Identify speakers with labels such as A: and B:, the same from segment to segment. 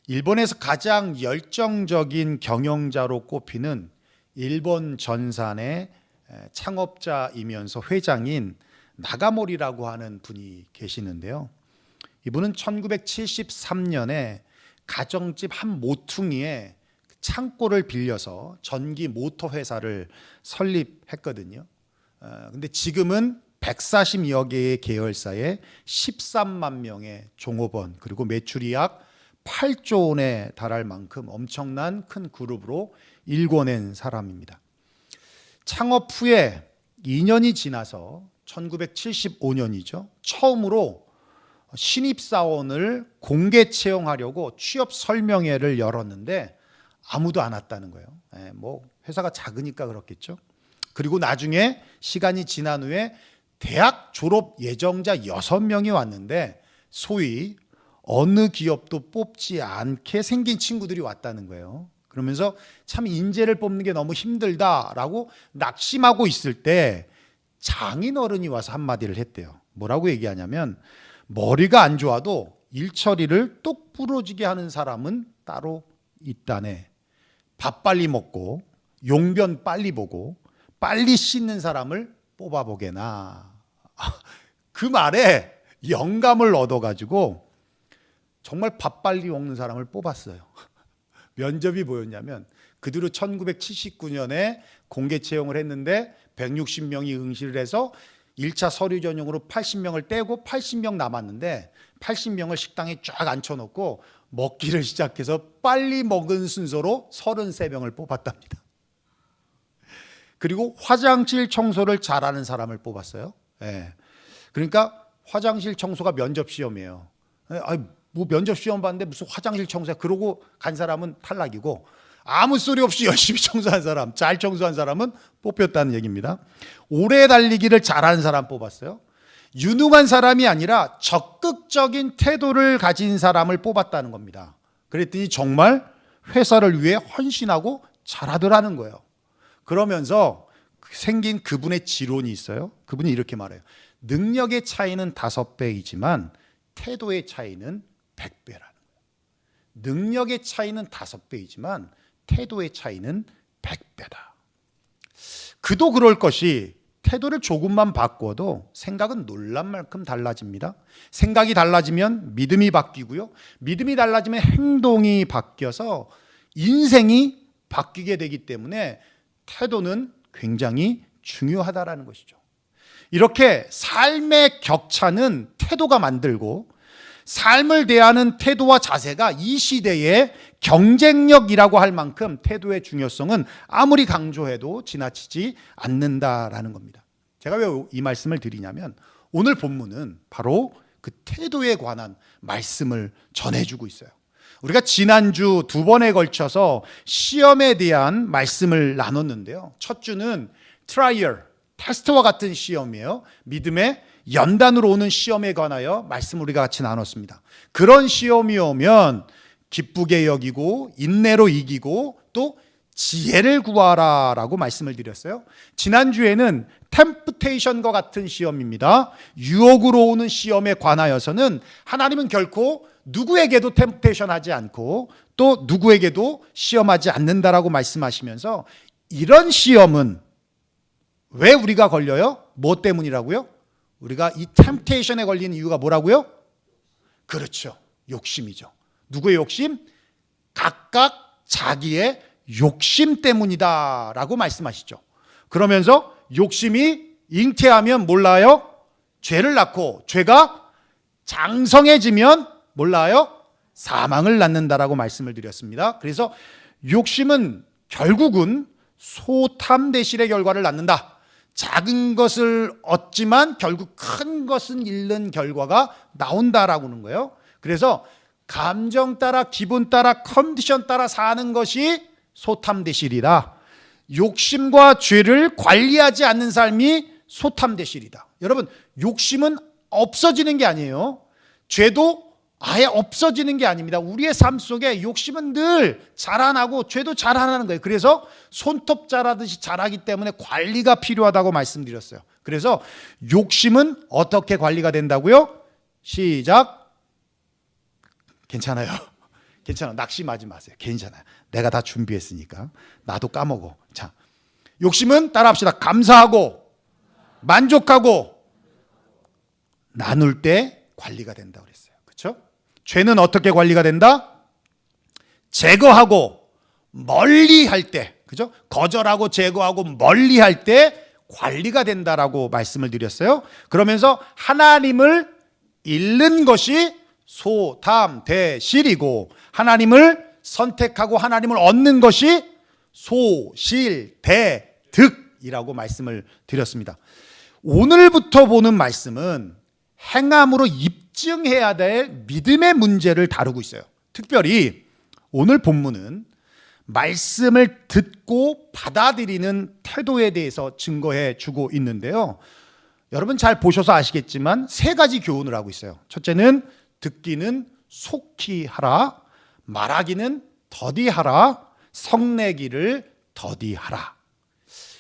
A: 일본에서 가장 열정적인 경영자로 꼽히는 일본 전산의 창업자이면서 회장인 나가모리라고 하는 분이 계시는데요. 이분은 1973년에 가정집 한 모퉁이에 창고를 빌려서 전기 모터 회사를 설립했거든요. 근데 지금은 140여 개의 계열사에 13만 명의 종업원, 그리고 매출이 약 8조 원에 달할 만큼 엄청난 큰 그룹으로 일궈낸 사람입니다. 창업 후에 2년이 지나서 1975년이죠. 처음으로 신입사원을 공개 채용하려고 취업 설명회를 열었는데 아무도 안 왔다는 거예요. 뭐 회사가 작으니까 그렇겠죠. 그리고 나중에 시간이 지난 후에 대학 졸업 예정자 6명이 왔는데 소위 어느 기업도 뽑지 않게 생긴 친구들이 왔다는 거예요. 그러면서 참 인재를 뽑는 게 너무 힘들다라고 낙심하고 있을 때 장인어른이 와서 한마디를 했대요. 뭐라고 얘기하냐면, 머리가 안 좋아도 일 처리를 똑부러지게 하는 사람은 따로 있다네. 밥 빨리 먹고 용변 빨리 보고 빨리 씻는 사람을 뽑아보게나. 그 말에 영감을 얻어가지고 정말 밥 빨리 먹는 사람을 뽑았어요. 면접이 뭐였냐면, 그 뒤로 1979년에 공개 채용을 했는데 160명이 응시를 해서 1차 서류 전형으로 80명을 떼고 80명 남았는데 80명을 식당에 쫙 앉혀놓고 먹기를 시작해서 빨리 먹은 순서로 33명을 뽑았답니다. 그리고 화장실 청소를 잘하는 사람을 뽑았어요. 그러니까 화장실 청소가 면접 시험이에요. 뭐 면접 시험 봤는데 무슨 화장실 청소야, 그러고 간 사람은 탈락이고, 아무 소리 없이 열심히 청소한 사람, 잘 청소한 사람은 뽑혔다는 얘기입니다. 오래 달리기를 잘하는 사람 뽑았어요. 유능한 사람이 아니라 적극적인 태도를 가진 사람을 뽑았다는 겁니다. 그랬더니 정말 회사를 위해 헌신하고 잘하더라는 거예요. 그러면서 생긴 그분의 지론이 있어요. 그분이 이렇게 말해요. 능력의 차이는 5배이지만 태도의 차이는 100배라는 거예요. 능력의 차이는 5배이지만 태도의 차이는 100배다. 그도 그럴 것이, 태도를 조금만 바꿔도 생각은 놀란 만큼 달라집니다. 생각이 달라지면 믿음이 바뀌고요. 믿음이 달라지면 행동이 바뀌어서 인생이 바뀌게 되기 때문에 태도는 굉장히 중요하다라는 것이죠. 이렇게 삶의 격차는 태도가 만들고, 삶을 대하는 태도와 자세가 이 시대의 경쟁력이라고 할 만큼 태도의 중요성은 아무리 강조해도 지나치지 않는다라는 겁니다. 제가 왜 이 말씀을 드리냐면, 오늘 본문은 바로 그 태도에 관한 말씀을 전해주고 있어요. 우리가 지난주 2번에 걸쳐서 시험에 대한 말씀을 나눴는데요. 첫 주는 트라이얼, 테스트와 같은 시험이에요. 믿음의 연단으로 오는 시험에 관하여 말씀 우리가 같이 나눴습니다. 그런 시험이 오면 기쁘게 여기고 인내로 이기고 또 지혜를 구하라 라고 말씀을 드렸어요. 지난주에는 템프테이션과 같은 시험입니다. 유혹으로 오는 시험에 관하여서는 하나님은 결코 누구에게도 템프테이션 하지 않고 또 누구에게도 시험하지 않는다라고 말씀하시면서, 이런 시험은 왜 우리가 걸려요? 뭐 때문이라고요? 우리가 이 템프테이션에 걸리는 이유가 뭐라고요? 그렇죠. 욕심이죠. 누구의 욕심? 각각 자기의 욕심 때문이다 라고 말씀하시죠. 그러면서 욕심이 잉태하면 몰라요? 죄를 낳고, 죄가 장성해지면 몰라요? 사망을 낳는다라고 말씀을 드렸습니다. 그래서 욕심은 결국은 소탐대실의 결과를 낳는다. 작은 것을 얻지만 결국 큰 것은 잃는 결과가 나온다라고 하는 거예요. 그래서 감정 따라, 기분 따라, 컨디션 따라 사는 것이 소탐대실이다. 욕심과 죄를 관리하지 않는 삶이 소탐대실이다. 여러분, 욕심은 없어지는 게 아니에요. 죄도 아예 없어지는 게 아닙니다. 우리의 삶 속에 욕심은 늘 자라나고 죄도 자라나는 거예요. 그래서 손톱 자라듯이 자라기 때문에 관리가 필요하다고 말씀드렸어요. 그래서 욕심은 어떻게 관리가 된다고요? 시작. 괜찮아요. 괜찮아. 낙심하지 마세요. 괜찮아요. 내가 다 준비했으니까. 나도 까먹어. 자, 욕심은 따라합시다. 감사하고 만족하고 나눌 때 관리가 된다고 그랬어요. 그렇죠? 죄는 어떻게 관리가 된다? 제거하고 멀리 할 때, 그죠? 거절하고 제거하고 멀리 할 때 관리가 된다라고 말씀을 드렸어요. 그러면서 하나님을 잃는 것이 소탐대실이고 하나님을 선택하고 하나님을 얻는 것이 소실대득이라고 말씀을 드렸습니다. 오늘부터 보는 말씀은 행함으로 입증해야 될 믿음의 문제를 다루고 있어요. 특별히 오늘 본문은 말씀을 듣고 받아들이는 태도에 대해서 증거해 주고 있는데요. 여러분 잘 보셔서 아시겠지만 세 가지 교훈을 하고 있어요. 첫째는 듣기는 속히 하라, 말하기는 더디하라, 성내기를 더디하라.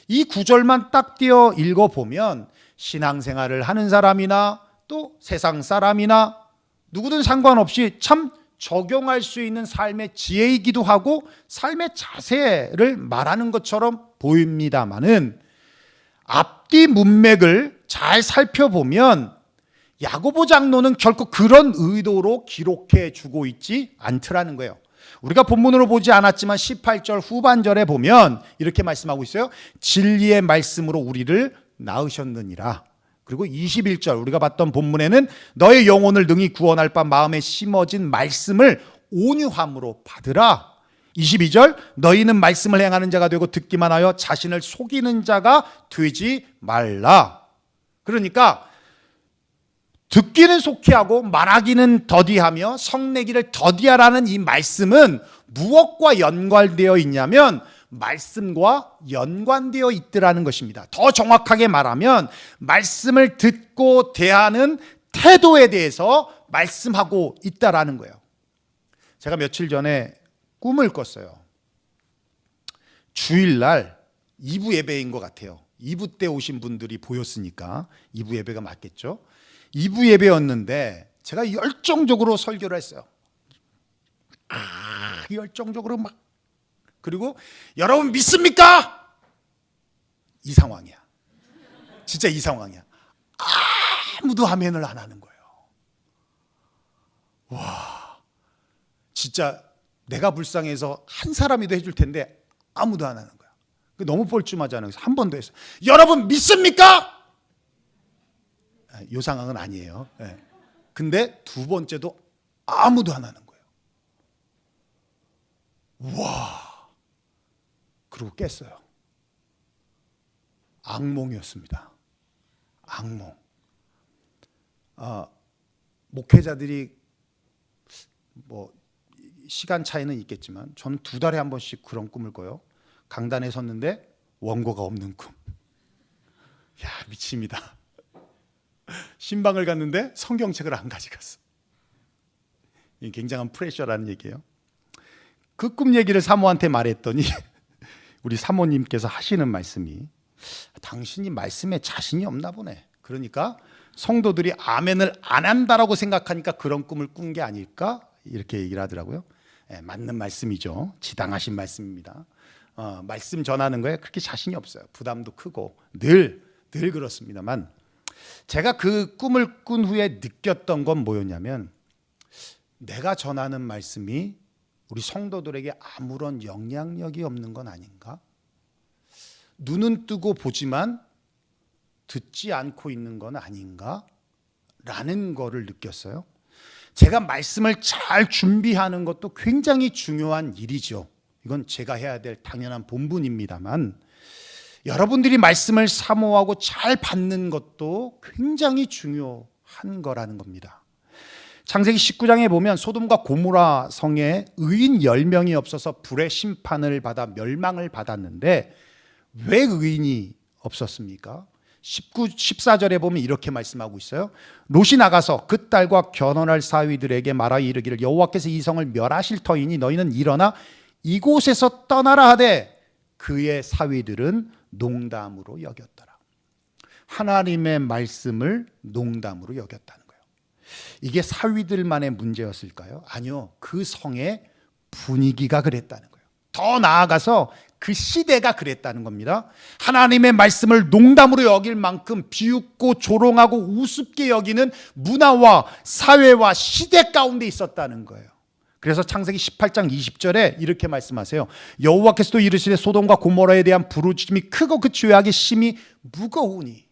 A: 이 구절만 딱 띄어 읽어보면 신앙생활을 하는 사람이나 또 세상 사람이나 누구든 상관없이 참 적용할 수 있는 삶의 지혜이기도 하고 삶의 자세를 말하는 것처럼 보입니다마는 앞뒤 문맥을 잘 살펴보면 야고보 장로는 결코 그런 의도로 기록해 주고 있지 않더라는 거예요. 우리가 본문으로 보지 않았지만 18절 후반절에 보면 이렇게 말씀하고 있어요. 진리의 말씀으로 우리를 낳으셨느니라. 그리고 21절 우리가 봤던 본문에는 너의 영혼을 능히 구원할 바 마음에 심어진 말씀을 온유함으로 받으라. 22절 너희는 말씀을 행하는 자가 되고 듣기만 하여 자신을 속이는 자가 되지 말라. 그러니까 듣기는 속히 하고 말하기는 더디하며 성내기를 더디하라는 이 말씀은 무엇과 연관되어 있냐면 말씀과 연관되어 있더라는 것입니다. 더 정확하게 말하면 말씀을 듣고 대하는 태도에 대해서 말씀하고 있다라는 거예요. 제가 며칠 전에 꿈을 꿨어요. 주일날 2부 예배인 것 같아요. 2부 때 오신 분들이 보였으니까 2부 예배가 맞겠죠. 2부 예배였는데 제가 열정적으로 설교를 했어요. 열정적으로 막. 그리고 여러분 믿습니까? 이 상황이야. 진짜 이 상황이야. 아무도 아멘을 안 하는 거예요. 와, 진짜 내가 불쌍해서 한 사람이도 해줄 텐데 아무도 안 하는 거야. 너무 뻘쭘하잖아요. 그래서 한 번 더 했어요. 여러분 믿습니까? 이 상황은 아니에요. 근데 두 번째도 아무도 안 하는 거예요. 와. 그리고 깼어요. 악몽이었습니다. 악몽. 목회자들이 뭐 시간 차이는 있겠지만 저는 2달에 한 번씩 그런 꿈을 꿔요. 강단에 섰는데 원고가 없는 꿈. 야, 미칩니다. 신방을 갔는데 성경책을 안 가져갔어. 이 굉장한 프레셔라는 얘기예요. 그 꿈 얘기를 사모한테 말했더니 우리 사모님께서 하시는 말씀이 당신이 말씀에 자신이 없나 보네. 그러니까 성도들이 아멘을 안 한다라고 생각하니까 그런 꿈을 꾼 게 아닐까? 이렇게 얘기를 하더라고요. 맞는 말씀이죠. 지당하신 말씀입니다. 말씀 전하는 거에 그렇게 자신이 없어요. 부담도 크고 늘 그렇습니다만 제가 그 꿈을 꾼 후에 느꼈던 건 뭐였냐면 내가 전하는 말씀이 우리 성도들에게 아무런 영향력이 없는 건 아닌가? 눈은 뜨고 보지만 듣지 않고 있는 건 아닌가? 라는 거를 느꼈어요. 제가 말씀을 잘 준비하는 것도 굉장히 중요한 일이죠. 이건 제가 해야 될 당연한 본분입니다만 여러분들이 말씀을 사모하고 잘 받는 것도 굉장히 중요한 거라는 겁니다. 창세기 19장에 보면 소돔과 고모라 성에 의인 10명이 없어서 불의 심판을 받아 멸망을 받았는데 왜 의인이 없었습니까? 14절에 보면 이렇게 말씀하고 있어요. 롯이 나가서 그 딸과 결혼할 사위들에게 말하여 이르기를 여호와께서 이 성을 멸하실 터이니 너희는 일어나 이곳에서 떠나라 하되 그의 사위들은 농담으로 여겼더라. 하나님의 말씀을 농담으로 여겼다는 거예요. 이게 사위들만의 문제였을까요? 아니요. 그 성의 분위기가 그랬다는 거예요. 더 나아가서 그 시대가 그랬다는 겁니다. 하나님의 말씀을 농담으로 여길 만큼 비웃고 조롱하고 우습게 여기는 문화와 사회와 시대 가운데 있었다는 거예요. 그래서 창세기 18장 20절에 이렇게 말씀하세요. 여호와께서도 이르시되 소돔과 고모라에 대한 부르짖음이 크고 그 죄악의 심이 무거우니.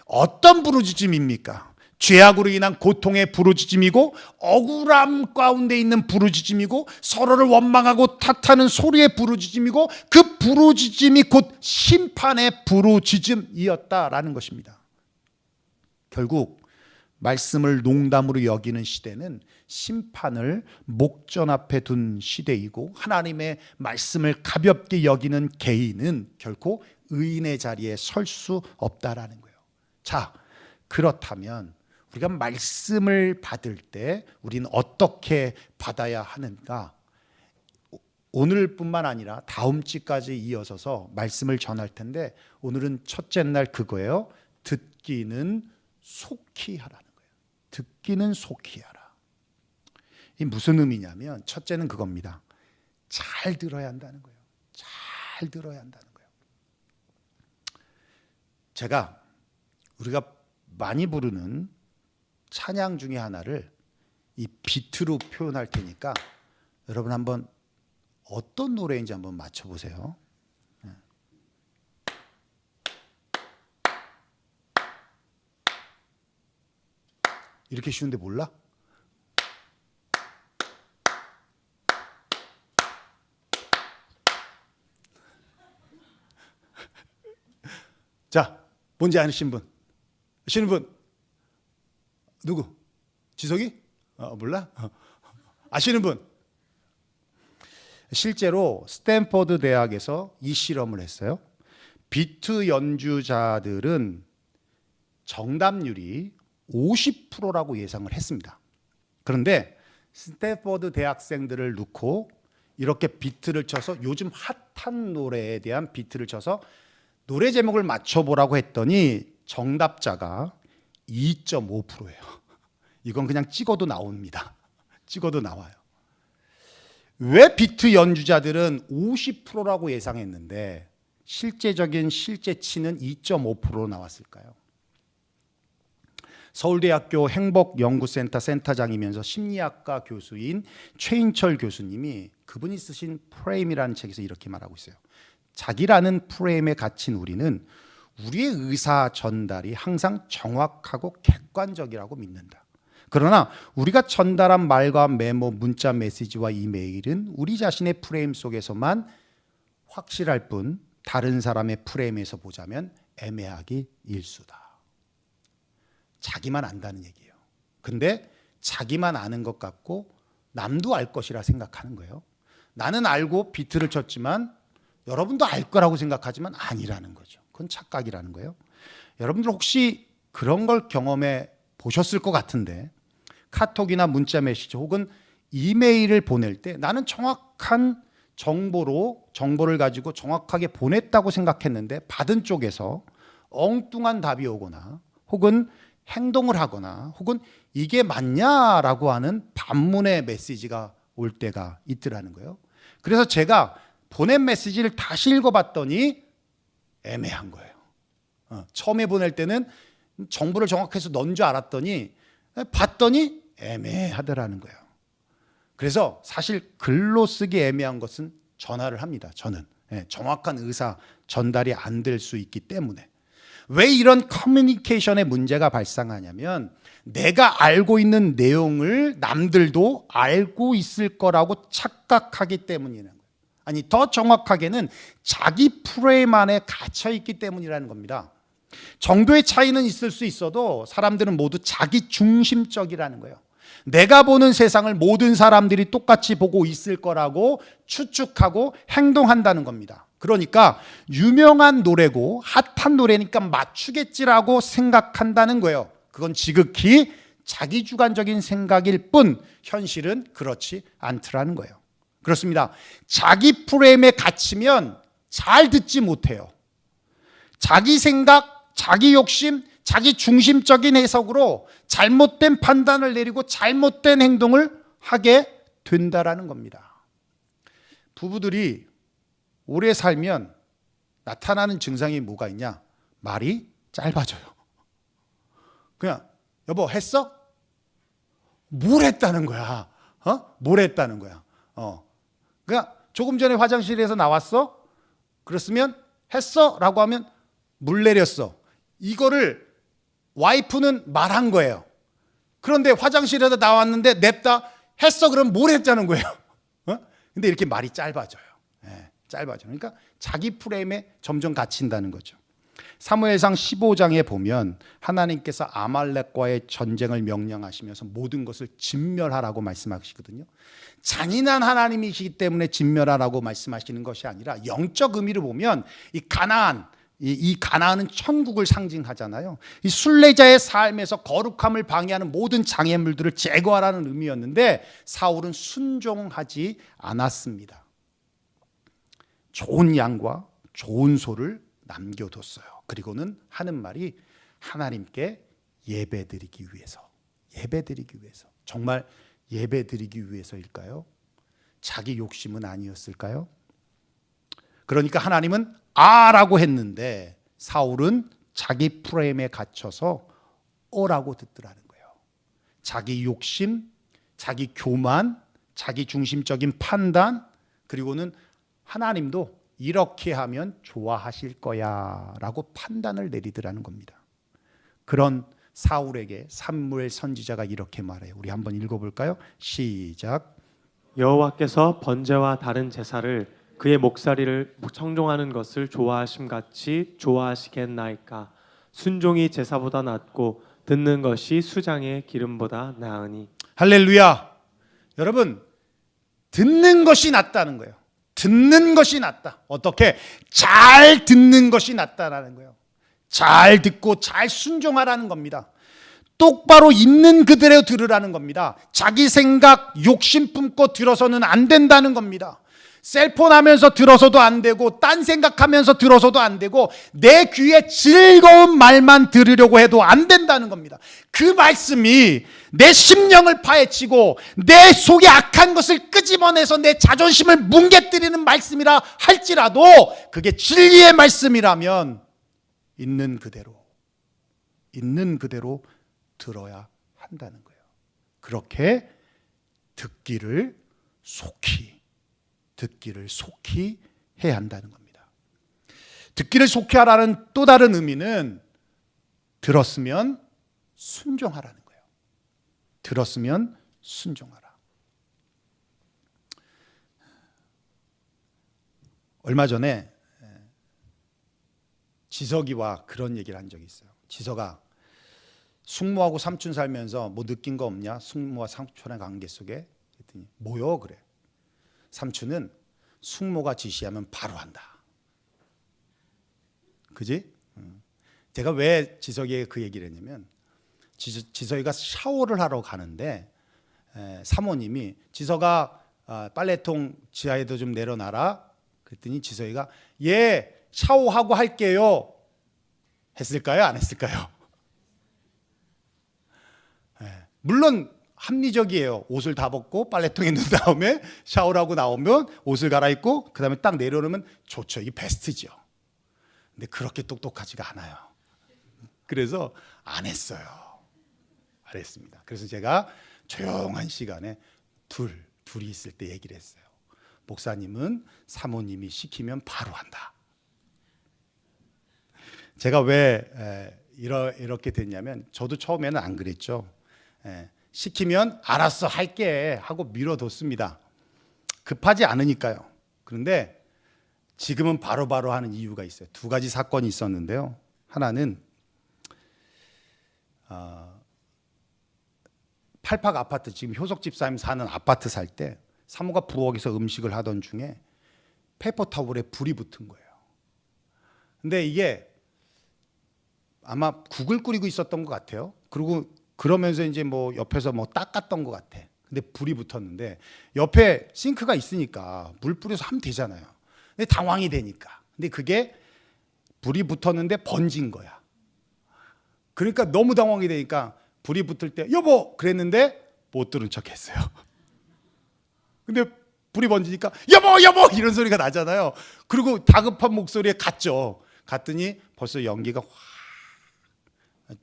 A: 어떤 부르짖음입니까? 죄악으로 인한 고통의 부르짖음이고 억울함 가운데 있는 부르짖음이고 서로를 원망하고 탓하는 소리의 부르짖음이고 그 부르짖음이 곧 심판의 부르짖음이었다라는 것입니다. 결국 말씀을 농담으로 여기는 시대는 심판을 목전 앞에 둔 시대이고 하나님의 말씀을 가볍게 여기는 개인은 결코 의인의 자리에 설 수 없다라는 거예요. 자, 그렇다면 우리가 말씀을 받을 때 우리는 어떻게 받아야 하는가? 오늘뿐만 아니라 다음 주까지 이어서서 말씀을 전할 텐데 오늘은 첫째 날 그거예요. 듣기는 속히 하라는 거예요. 듣기는 속히 하라. 이 무슨 의미냐면 첫째는 그겁니다. 잘 들어야 한다는 거예요. 잘 들어야 한다는 거예요. 제가 우리가 많이 부르는 찬양 중에 하나를 이 비트로 표현할 테니까 여러분 한번 어떤 노래인지 한번 맞춰보세요. 이렇게 쉬운데 몰라? 자, 뭔지 아시는 분? 아시는 분? 누구? 지석이? 몰라? 아시는 분? 실제로 스탠퍼드 대학에서 이 실험을 했어요. 비트 연주자들은 정답률이 50%라고 예상을 했습니다. 그런데 스탠퍼드 대학생들을 놓고 이렇게 비트를 쳐서 요즘 핫한 노래에 대한 비트를 쳐서 노래 제목을 맞춰보라고 했더니 정답자가 2.5%예요. 이건 그냥 찍어도 나옵니다. 찍어도 나와요. 왜 비트 연주자들은 50%라고 예상했는데 실제적인 실제치는 2.5% 나왔을까요? 서울대학교 행복연구센터 센터장이면서 심리학과 교수인 최인철 교수님이 그분이 쓰신 프레임이라는 책에서 이렇게 말하고 있어요. 자기라는 프레임에 갇힌 우리는 우리의 의사 전달이 항상 정확하고 객관적이라고 믿는다. 그러나 우리가 전달한 말과 메모, 문자 메시지와 이메일은 우리 자신의 프레임 속에서만 확실할 뿐 다른 사람의 프레임에서 보자면 애매하기 일수다. 자기만 안다는 얘기예요. 근데 자기만 아는 것 같고 남도 알 것이라 생각하는 거예요. 나는 알고 비트를 쳤지만 여러분도 알 거라고 생각하지만 아니라는 거죠. 그건 착각이라는 거예요. 여러분들 혹시 그런 걸 경험해 보셨을 것 같은데 카톡이나 문자 메시지 혹은 이메일을 보낼 때 나는 정확한 정보를 가지고 정확하게 보냈다고 생각했는데 받은 쪽에서 엉뚱한 답이 오거나 혹은 행동을 하거나 혹은 이게 맞냐라고 하는 반문의 메시지가 올 때가 있더라는 거예요. 그래서 제가 보낸 메시지를 다시 읽어봤더니 애매한 거예요. 처음에 보낼 때는 정보를 정확해서 넣은 줄 알았더니 봤더니 애매하더라는 거예요. 그래서 사실 글로 쓰기 애매한 것은 전화를 합니다. 저는 정확한 의사 전달이 안 될 수 있기 때문에. 왜 이런 커뮤니케이션에 문제가 발생하냐면 내가 알고 있는 내용을 남들도 알고 있을 거라고 착각하기 때문이라는 거예요. 아니 더 정확하게는 자기 프레임 안에 갇혀 있기 때문이라는 겁니다. 정도의 차이는 있을 수 있어도 사람들은 모두 자기 중심적이라는 거예요. 내가 보는 세상을 모든 사람들이 똑같이 보고 있을 거라고 추측하고 행동한다는 겁니다. 그러니까 유명한 노래고 핫한 노래니까 맞추겠지라고 생각한다는 거예요. 그건 지극히 자기주관적인 생각일 뿐 현실은 그렇지 않더라는 거예요. 그렇습니다. 자기 프레임에 갇히면 잘 듣지 못해요. 자기 생각, 자기 욕심, 자기 중심적인 해석으로 잘못된 판단을 내리고 잘못된 행동을 하게 된다라는 겁니다. 부부들이 오래 살면 나타나는 증상이 뭐가 있냐? 말이 짧아져요. 그냥 여보 했어? 뭘 했다는 거야? 뭘 했다는 거야? 그러니까 조금 전에 화장실에서 나왔어? 그랬으면 했어? 라고 하면 물 내렸어. 이거를 와이프는 말한 거예요. 그런데 화장실에서 나왔는데 냅다 했어? 그럼 뭘 했다는 거예요? 근데 이렇게 말이 짧아져요. 짧아져요. 그러니까 자기 프레임에 점점 갇힌다는 거죠. 사무엘상 15장에 보면 하나님께서 아말렉과의 전쟁을 명령하시면서 모든 것을 진멸하라고 말씀하시거든요. 잔인한 하나님이시기 때문에 진멸하라고 말씀하시는 것이 아니라 영적 의미를 보면 이 가나안은 천국을 상징하잖아요. 이 순례자의 삶에서 거룩함을 방해하는 모든 장애물들을 제거하라는 의미였는데 사울은 순종하지 않았습니다. 좋은 양과 좋은 소를 남겨뒀어요. 그리고는 하는 말이 하나님께 예배드리기 위해서. 정말 예배드리기 위해서일까요? 자기 욕심은 아니었을까요? 그러니까 하나님은 아라고 했는데 사울은 자기 프레임에 갇혀서 어라고 듣더라는 거예요. 자기 욕심, 자기 교만, 자기 중심적인 판단, 그리고는 하나님도 이렇게 하면 좋아하실 거야 라고 판단을 내리더라는 겁니다. 그런 사울에게 사무엘 선지자가 이렇게 말해요. 우리 한번 읽어볼까요? 시작.
B: 여호와께서 번제와 다른 제사를 그의 목소리를 청종하는 것을 좋아하심같이 좋아하시겠나이까. 순종이 제사보다 낫고 듣는 것이 수장의 기름보다 나으니.
A: 할렐루야. 여러분, 듣는 것이 낫다는 거예요. 듣는 것이 낫다. 어떻게? 잘 듣는 것이 낫다라는 거예요. 잘 듣고 잘 순종하라는 겁니다. 똑바로 있는 그대로 들으라는 겁니다. 자기 생각, 욕심 품고 들어서는 안 된다는 겁니다. 셀폰 하면서 들어서도 안 되고 딴 생각하면서 들어서도 안 되고 내 귀에 즐거운 말만 들으려고 해도 안 된다는 겁니다. 그 말씀이 내 심령을 파헤치고 내 속에 악한 것을 끄집어내서 내 자존심을 뭉개뜨리는 말씀이라 할지라도 그게 진리의 말씀이라면 있는 그대로 들어야 한다는 거예요. 그렇게 듣기를 속히 해야 한다는 겁니다. 듣기를 속히 하라는 또 다른 의미는 들었으면 순종하라는 거예요. 들었으면 순종하라. 얼마 전에 지석이와 그런 얘기를 한 적이 있어요. 지석아, 숙모하고 삼촌 살면서 뭐 느낀 거 없냐? 숙모와 삼촌의 관계 속에. 그랬더니 뭐요? 그래. 삼촌은 숙모가 지시하면 바로 한다. 그지? 제가 왜 지석이에게 그 얘기를 했냐면 지석이가 샤워를 하러 가는데 사모님이 지석아 빨래통 지하에도 좀 내려놔라. 그랬더니 지석이가 예 샤워하고 할게요. 했을까요? 안 했을까요? 물론 합리적이에요. 옷을 다 벗고 빨래통에 넣은 다음에 샤워를 하고 나오면 옷을 갈아입고 그 다음에 딱 내려놓으면 좋죠. 이게 베스트죠. 근데 그렇게 똑똑하지가 않아요. 그래서 안 했어요. 안 했습니다. 그래서 제가 조용한 시간에 둘이 있을 때 얘기를 했어요. 목사님은 사모님이 시키면 바로 한다. 제가 왜 이렇게 됐냐면 저도 처음에는 안 그랬죠. 시키면 알았어 할게 하고 미뤄뒀습니다. 급하지 않으니까요. 그런데 지금은 바로바로 하는 이유가 있어요. 두 가지 사건이 있었는데요. 하나는 팔팍 아파트, 지금 효석 집사님 사는 아파트 살 때 사모가 부엌에서 음식을 하던 중에 페이퍼타올에 불이 붙은 거예요. 근데 이게 아마 국을 끓이고 있었던 것 같아요. 그리고 그러면서 이제 뭐 옆에서 뭐 닦았던 것 같아. 근데 불이 붙었는데 옆에 싱크가 있으니까 물 뿌려서 하면 되잖아요. 근데 당황이 되니까. 근데 그게 불이 붙었는데 번진 거야. 그러니까 너무 당황이 되니까 불이 붙을 때 여보 그랬는데 못 들은 척 했어요. 근데 불이 번지니까 여보 여보 이런 소리가 나잖아요. 그리고 다급한 목소리에 갔죠. 갔더니 벌써 연기가 확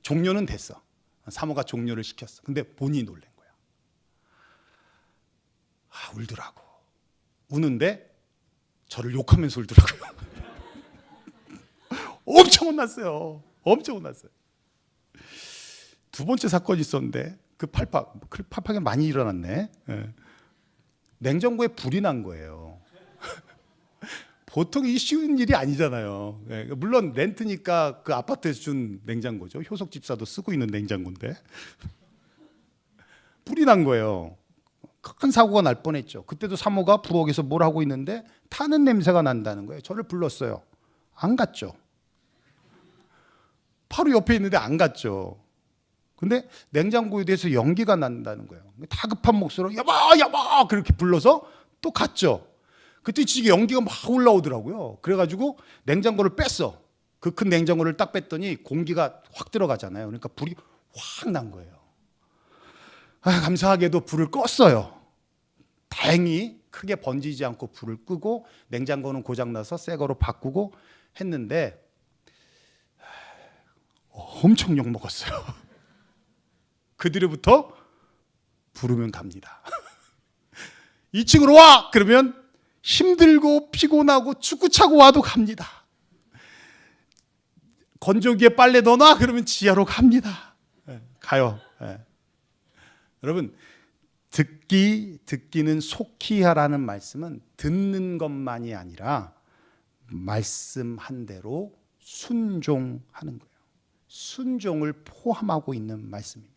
A: 종료는 됐어. 사모가 종료를 시켰어. 근데 본인이 놀란 거야. 울더라고. 우는데 저를 욕하면서 울더라고요. 엄청 혼났어요. 엄청 혼났어요. 두 번째 사건이 있었는데 그 팔팍이 많이 일어났네. 예. 냉장고에 불이 난 거예요. 보통 이 쉬운 일이 아니잖아요. 예. 물론 렌트니까 그 아파트에서 준 냉장고죠. 효석 집사도 쓰고 있는 냉장고인데 불이 난 거예요. 큰 사고가 날 뻔했죠. 그때도 사모가 부엌에서 뭘 하고 있는데 타는 냄새가 난다는 거예요. 저를 불렀어요. 안 갔죠. 바로 옆에 있는데 안 갔죠. 근데 냉장고에 대해서 연기가 난다는 거예요. 다급한 목소리로 여보 여보 그렇게 불러서 또 갔죠. 그때 지금 연기가 막 올라오더라고요. 그래가지고 냉장고를 뺐어. 그 큰 냉장고를 딱 뺐더니 공기가 확 들어가잖아요. 그러니까 불이 확 난 거예요. 감사하게도 불을 껐어요. 다행히 크게 번지지 않고 불을 끄고 냉장고는 고장나서 새 거로 바꾸고 했는데 엄청 욕먹었어요. 그 뒤로부터 부르면 갑니다. 2층으로 와! 그러면 힘들고 피곤하고 축구 차고 와도 갑니다. 건조기에 빨래 넣어놔? 그러면 지하로 갑니다. 가요. 여러분, 듣기는 속히 하라는 말씀은 듣는 것만이 아니라 말씀한 대로 순종하는 거예요. 순종을 포함하고 있는 말씀입니다.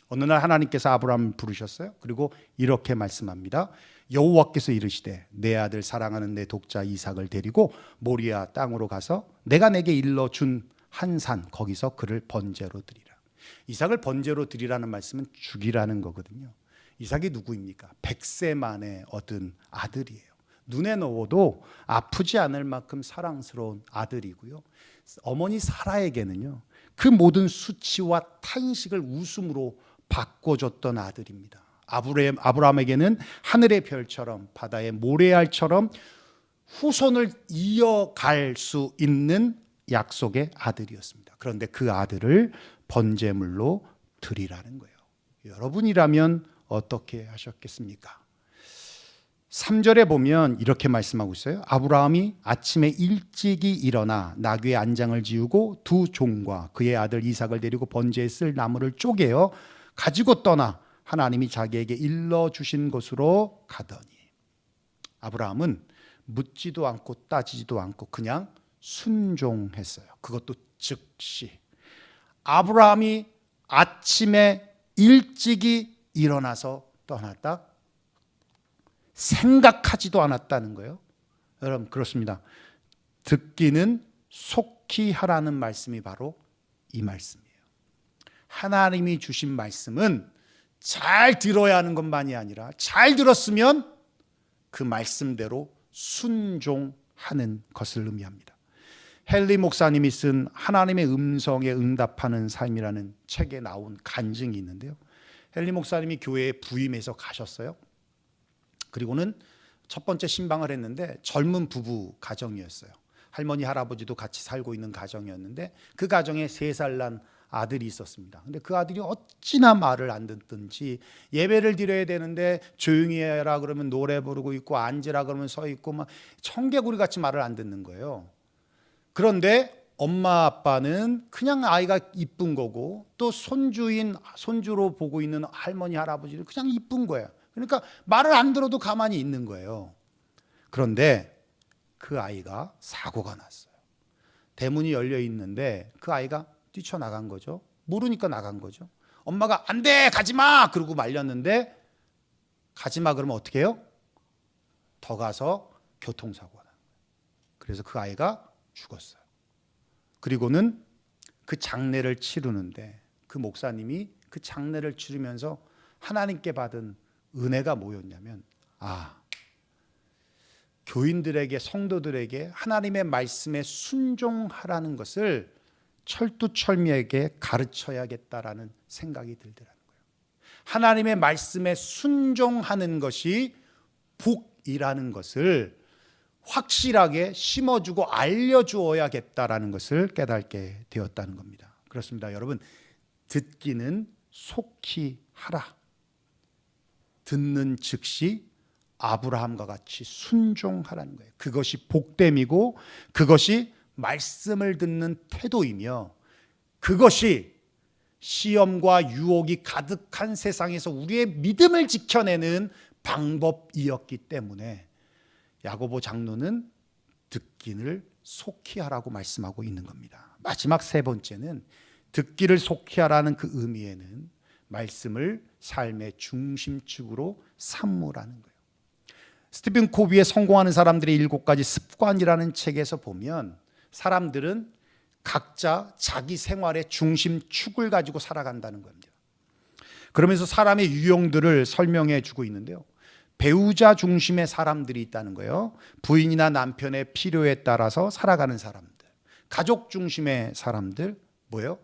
A: 어느 날 하나님께서 아브라함을 부르셨어요. 그리고 이렇게 말씀합니다. 여호와께서 이르시되 내 아들 사랑하는 내 독자 이삭을 데리고 모리아 땅으로 가서 내가 내게 일러준 한 산 거기서 그를 번제로 드리라. 이삭을 번제로 드리라는 말씀은 죽이라는 거거든요. 이삭이 누구입니까? 100세 만에 얻은 아들이에요. 눈에 넣어도 아프지 않을 만큼 사랑스러운 아들이고요. 어머니 사라에게는요, 그 모든 수치와 탄식을 웃음으로 바꿔줬던 아들입니다. 아브라함에게는 하늘의 별처럼 바다의 모래알처럼 후손을 이어갈 수 있는 약속의 아들이었습니다. 그런데 그 아들을 번제물로 드리라는 거예요. 여러분이라면 어떻게 하셨겠습니까? 3절에 보면 이렇게 말씀하고 있어요. 아브라함이 아침에 일찍이 일어나 나귀의 안장을 지우고 두 종과 그의 아들 이삭을 데리고 번제에 쓸 나무를 쪼개어 가지고 떠나 하나님이 자기에게 일러주신 곳으로 가더니, 아브라함은 묻지도 않고 따지지도 않고 그냥 순종했어요. 그것도 즉시. 아브라함이 아침에 일찍이 일어나서 떠났다? 생각하지도 않았다는 거예요. 여러분, 그렇습니다. 듣기는 속히 하라는 말씀이 바로 이 말씀이에요. 하나님이 주신 말씀은 잘 들어야 하는 것만이 아니라 잘 들었으면 그 말씀대로 순종하는 것을 의미합니다. 헨리 목사님이 쓴 하나님의 음성에 응답하는 삶이라는 책에 나온 간증이 있는데요. 헨리 목사님이 교회에 부임해서 가셨어요. 그리고는 첫 번째 신방을 했는데 젊은 부부 가정이었어요. 할머니 할아버지도 같이 살고 있는 가정이었는데 그 가정에 3살 난 아들이 있었습니다. 근데 그 아들이 어찌나 말을 안 듣든지 예배를 드려야 되는데 조용히 해라 그러면 노래 부르고 있고 앉으라 그러면 서 있고 막 청개구리 같이 말을 안 듣는 거예요. 그런데 엄마 아빠는 그냥 아이가 이쁜 거고 또 손주로 보고 있는 할머니 할아버지는 그냥 이쁜 거예요. 그러니까 말을 안 들어도 가만히 있는 거예요. 그런데 그 아이가 사고가 났어요. 대문이 열려 있는데 그 아이가 뛰쳐나간 거죠. 모르니까 나간 거죠. 엄마가 안 돼 가지마 그러고 말렸는데 가지마 그러면 어떻게 해요? 더 가서 교통사고가 나는 거예요. 그래서 그 아이가 죽었어요. 그리고는 그 장례를 치르는데 그 목사님이 그 장례를 치르면서 하나님께 받은 은혜가 뭐였냐면, 교인들에게, 성도들에게 하나님의 말씀에 순종하라는 것을 철두철미하게 가르쳐야겠다라는 생각이 들더라는 거예요. 하나님의 말씀에 순종하는 것이 복이라는 것을 확실하게 심어주고 알려주어야겠다라는 것을 깨닫게 되었다는 겁니다. 그렇습니다. 여러분, 듣기는 속히 하라. 듣는 즉시 아브라함과 같이 순종하라는 거예요. 그것이 복됨이고 그것이 말씀을 듣는 태도이며 그것이 시험과 유혹이 가득한 세상에서 우리의 믿음을 지켜내는 방법이었기 때문에 야고보 장로는 듣기를 속히 하라고 말씀하고 있는 겁니다. 마지막 세 번째는 듣기를 속히 하라는 그 의미에는 말씀을 삶의 중심축으로 삼으라는 거예요. 스티븐 코비의 성공하는 사람들의 7가지 습관이라는 책에서 보면 사람들은 각자 자기 생활의 중심축을 가지고 살아간다는 겁니다. 그러면서 사람의 유형들을 설명해 주고 있는데요. 배우자 중심의 사람들이 있다는 거예요. 부인이나 남편의 필요에 따라서 살아가는 사람들. 가족 중심의 사람들, 뭐예요?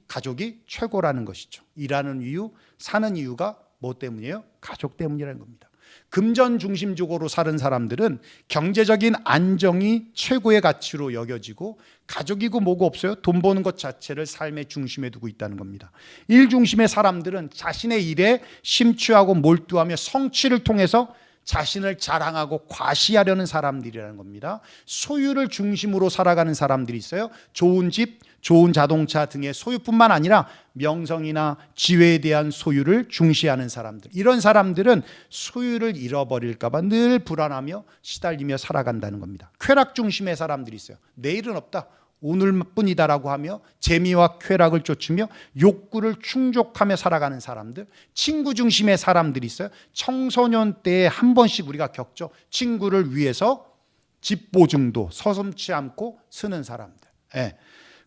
A: 가족이 최고라는 것이죠. 일하는 이유, 사는 이유가 뭐 때문이에요? 가족 때문이라는 겁니다. 금전 중심적으로 사는 사람들은 경제적인 안정이 최고의 가치로 여겨지고 가족이고 뭐고 없어요. 돈 버는 것 자체를 삶의 중심에 두고 있다는 겁니다. 일 중심의 사람들은 자신의 일에 심취하고 몰두하며 성취를 통해서 자신을 자랑하고 과시하려는 사람들이라는 겁니다. 소유를 중심으로 살아가는 사람들이 있어요. 좋은 집, 좋은 자동차 등의 소유뿐만 아니라 명성이나 지위에 대한 소유를 중시하는 사람들. 이런 사람들은 소유를 잃어버릴까 봐 늘 불안하며 시달리며 살아간다는 겁니다. 쾌락 중심의 사람들이 있어요. 내일은 없다. 오늘뿐이다라고 하며 재미와 쾌락을 쫓으며 욕구를 충족하며 살아가는 사람들. 친구 중심의 사람들이 있어요. 청소년 때에 한 번씩 우리가 겪죠. 친구를 위해서 집 보증도 서슴지 않고 쓰는 사람들.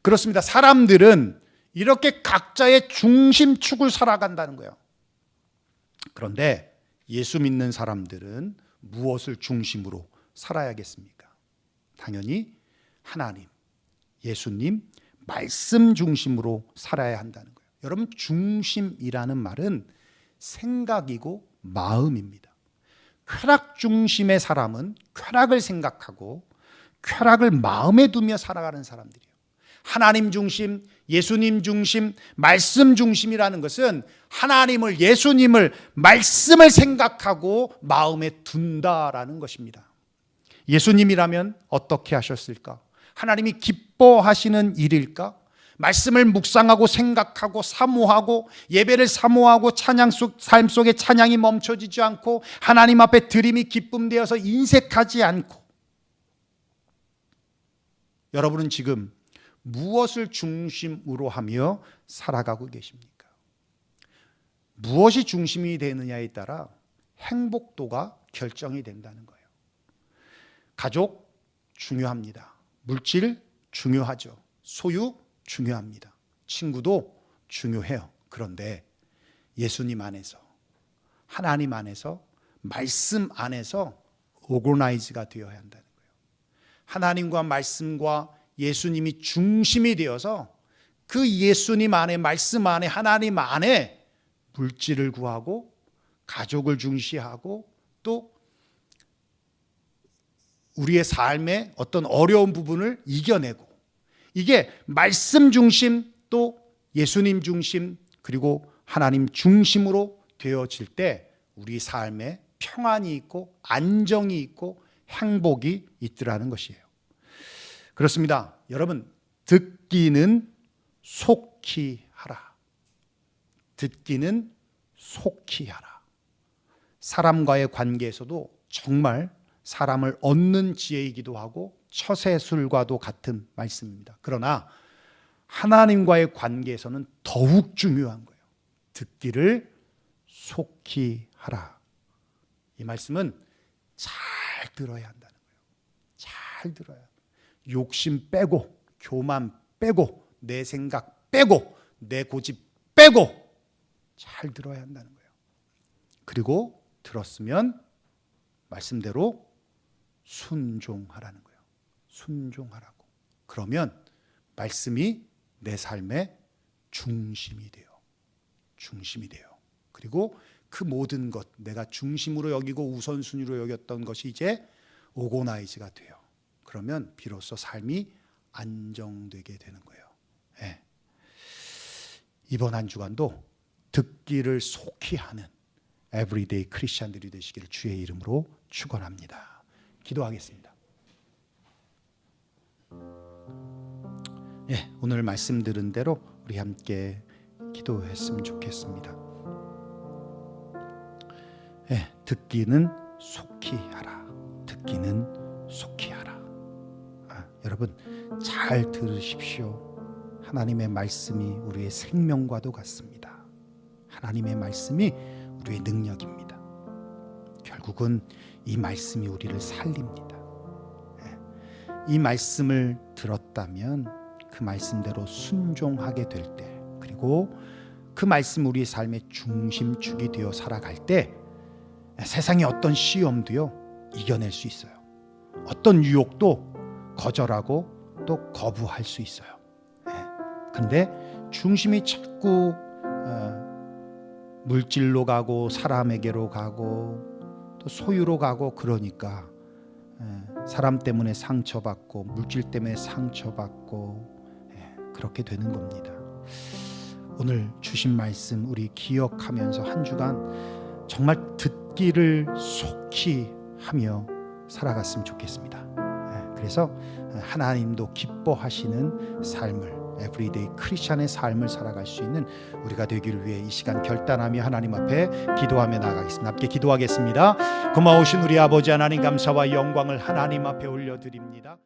A: 그렇습니다. 사람들은 이렇게 각자의 중심축을 살아간다는 거예요. 그런데 예수 믿는 사람들은 무엇을 중심으로 살아야겠습니까? 당연히 하나님, 예수님, 말씀 중심으로 살아야 한다는 거예요. 여러분, 중심이라는 말은 생각이고 마음입니다. 쾌락 중심의 사람은 쾌락을 생각하고 쾌락을 마음에 두며 살아가는 사람들이에요. 하나님 중심, 예수님 중심, 말씀 중심이라는 것은 하나님을, 예수님을, 말씀을 생각하고 마음에 둔다라는 것입니다. 예수님이라면 어떻게 하셨을까? 하나님이 기뻐하시는 일일까? 말씀을 묵상하고 생각하고 사모하고 예배를 사모하고 삶 속에 찬양이 멈춰지지 않고 하나님 앞에 드림이 기쁨되어서 인색하지 않고. 여러분은 지금 무엇을 중심으로 하며 살아가고 계십니까? 무엇이 중심이 되느냐에 따라 행복도가 결정이 된다는 거예요. 가족 중요합니다. 물질 중요하죠. 소유 중요합니다. 친구도 중요해요. 그런데 예수님 안에서, 하나님 안에서, 말씀 안에서 오거나이즈가 되어야 한다는 거예요. 하나님과 말씀과 예수님이 중심이 되어서 그 예수님 안에, 말씀 안에, 하나님 안에 물질을 구하고 가족을 중시하고 또 우리의 삶의 어떤 어려운 부분을 이겨내고, 이게 말씀 중심 또 예수님 중심 그리고 하나님 중심으로 되어질 때 우리 삶에 평안이 있고 안정이 있고 행복이 있더라는 것이에요. 그렇습니다. 여러분, 듣기는 속히 하라. 듣기는 속히 하라. 사람과의 관계에서도 정말 사람을 얻는 지혜이기도 하고 처세술과도 같은 말씀입니다. 그러나 하나님과의 관계에서는 더욱 중요한 거예요. 듣기를 속히 하라. 이 말씀은 잘 들어야 한다는 거예요. 잘 들어야. 욕심 빼고, 교만 빼고, 내 생각 빼고, 내 고집 빼고 잘 들어야 한다는 거예요. 그리고 들었으면 말씀대로 순종하라는 거예요. 순종하라고. 그러면 말씀이 내 삶의 중심이 돼요. 중심이 돼요. 그리고 그 모든 것, 내가 중심으로 여기고 우선순위로 여겼던 것이 이제 오고나이즈가 돼요. 그러면 비로소 삶이 안정되게 되는 거예요. 예. 이번 한 주간도 듣기를 속히 하는 에브리데이 크리스찬들이 되시기를 주의 이름으로 축원합니다. 기도하겠습니다. 예, 오늘 말씀 들은 대로 우리 함께 기도했으면 좋겠습니다. 예, 듣기는 속히 하라. 듣기는 속히 하라. 여러분 잘 들으십시오. 하나님의 말씀이 우리의 생명과도 같습니다. 하나님의 말씀이 우리의 능력입니다. 결국은 이 말씀이 우리를 살립니다. 이 말씀을 들었다면 그 말씀대로 순종하게 될 때, 그리고 그 말씀 우리의 삶의 중심축이 되어 살아갈 때 세상의 어떤 시험도요 이겨낼 수 있어요. 어떤 유혹도 거절하고 또 거부할 수 있어요. 근데 중심이 자꾸 물질로 가고 사람에게로 가고 또 소유로 가고 그러니까 사람 때문에 상처받고 물질 때문에 상처받고 그렇게 되는 겁니다. 오늘 주신 말씀 우리 기억하면서 한 주간 정말 듣기를 속히 하며 살아갔으면 좋겠습니다. 그래서 하나님도 기뻐하시는 삶을, 에브리데이 크리스찬의 삶을 살아갈 수 있는 우리가 되기를 위해 이 시간 결단하며 하나님 앞에 기도하며 나가겠습니다. 함께 기도하겠습니다. 고마우신 우리 아버지 하나님, 감사와 영광을 하나님 앞에 올려드립니다.